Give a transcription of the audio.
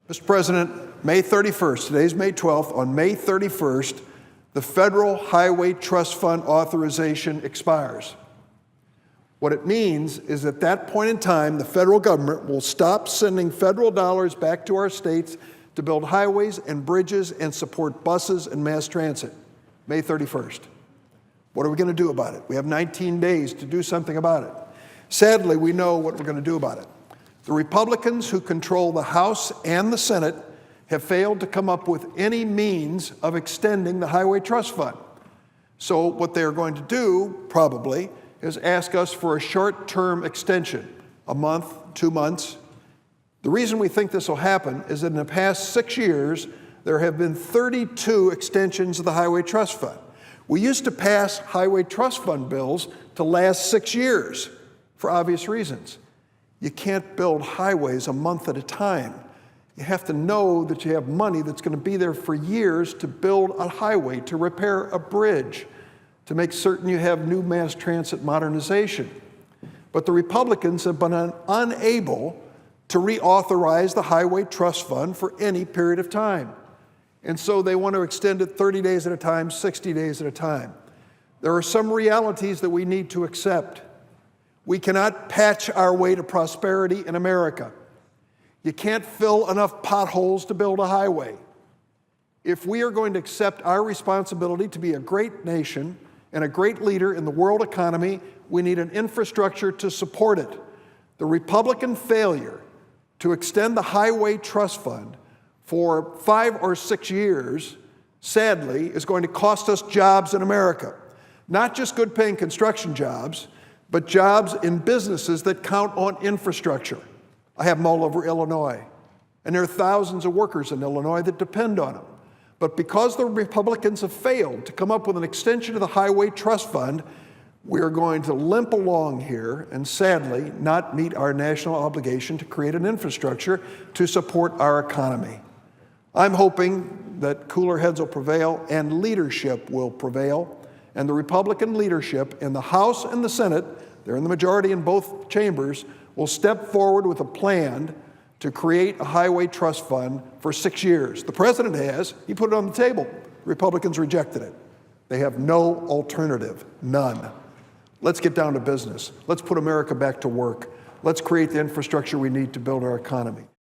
Mr. President, May 31st, today's May 12th, on May 31st, the Federal Highway Trust Fund authorization expires. What it means is at that point in time, the federal government will stop sending federal dollars back to our states to build highways and bridges and support buses and mass transit. May 31st. What are we going to do about it? We have 19 days to do something about it. Sadly, we know what we're going to do about it. The Republicans who control the House and the Senate have failed to come up with any means of extending the Highway Trust Fund. So what they're going to do, probably, is ask us for a short-term extension, a month, 2 months. The reason we think this will happen is that in the past 6 years, there have been 32 extensions of the Highway Trust Fund. We used to pass Highway Trust Fund bills to last 6 years for obvious reasons. You can't build highways a month at a time. You have to know that you have money that's going to be there for years to build a highway, to repair a bridge, to make certain you have new mass transit modernization. But the Republicans have been unable to reauthorize the Highway Trust Fund for any period of time. And so they want to extend it 30 days at a time, 60 days at a time. There are some realities that we need to accept. We cannot patch our way to prosperity in America. You can't fill enough potholes to build a highway. If we are going to accept our responsibility to be a great nation and a great leader in the world economy, we need an infrastructure to support it. The Republican failure to extend the Highway Trust Fund for 5 or 6 years, sadly, is going to cost us jobs in America. Not just good-paying construction jobs, but jobs in businesses that count on infrastructure. I have them all over Illinois, and there are thousands of workers in Illinois that depend on them. But because the Republicans have failed to come up with an extension of the Highway Trust Fund, we are going to limp along here and sadly not meet our national obligation to create an infrastructure to support our economy. I'm hoping that cooler heads will prevail and leadership will prevail, and the Republican leadership in the House and the Senate, they're in the majority in both chambers, will step forward with a plan to create a highway trust fund for 6 years. The president has. He put it on the table. Republicans rejected it. They have no alternative, none. Let's get down to business. Let's put America back to work. Let's create the infrastructure we need to build our economy.